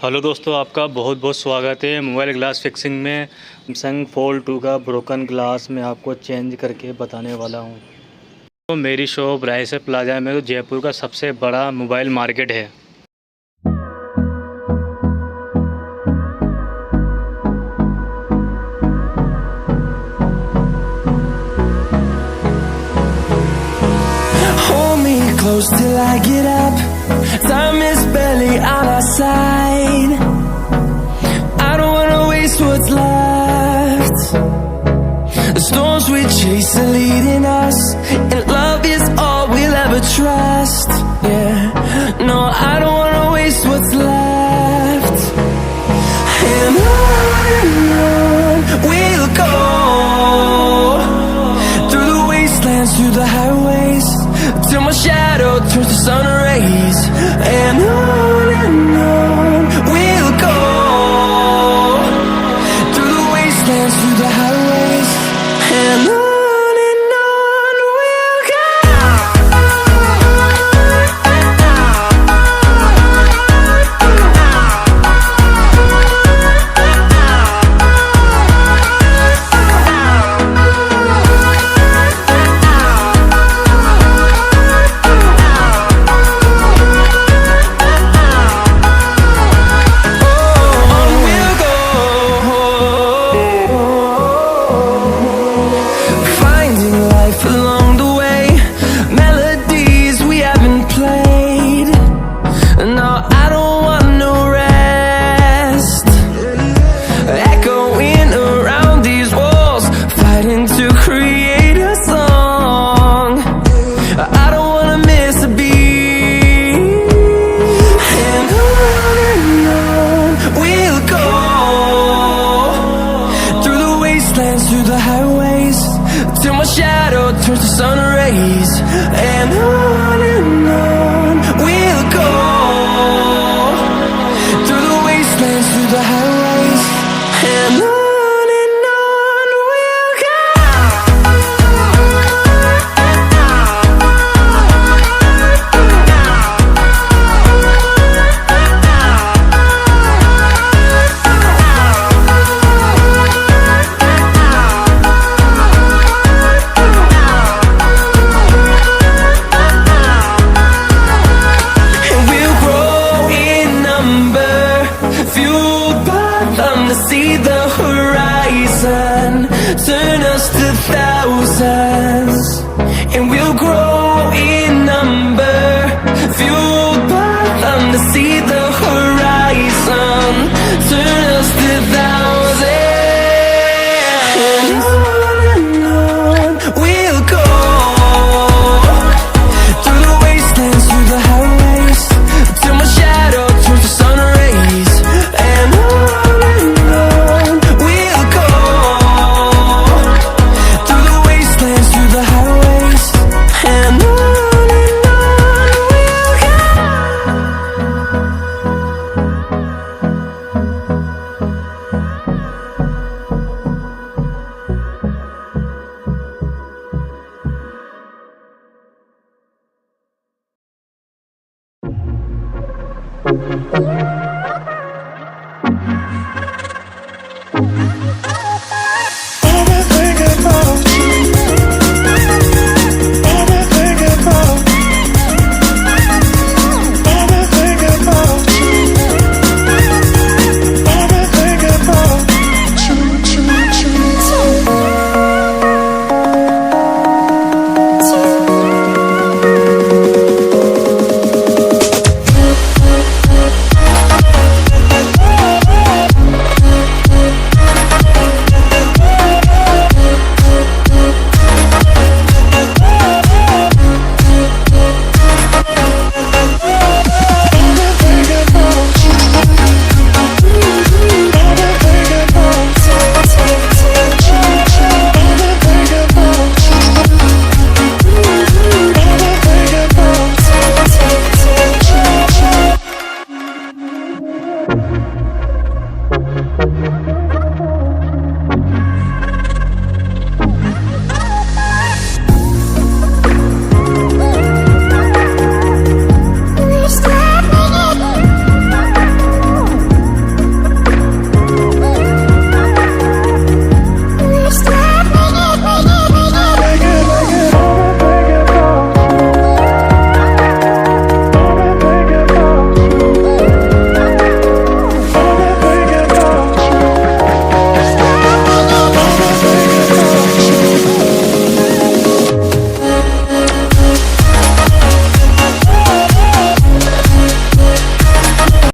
Hello दोस्तों, आपका बहुत बहुत स्वागत है मोबाइल ग्लास फिक्सिंग में। सैमसंग फोल्ड 2 का ब्रोकन ग्लास मैं आपको चेंज करके बताने वाला हूं। तो मेरी शॉप रायसे प्लाजा में जयपुर का सबसे बड़ा मोबाइल मार्केट है। Hold me close till I get up. Time is barely on our side. I don't wanna waste what's left. The storms we chase are leading us, and love is all we'll ever trust. Yeah, no, I don't wanna waste what's left. And on we'll go, through the wastelands, through the highways, till my shadow turns to sun rays. And on we'll go, through the wastelands, through the highways. And on we'll go. To create a song, I don't wanna miss a beat. And on we'll go, through the wastelands, through the highways, till my shadow turns to sun rays. And on we'll go, through the wastelands, through the highways. And on. See the horizon turn us to thousands, and we'll grow.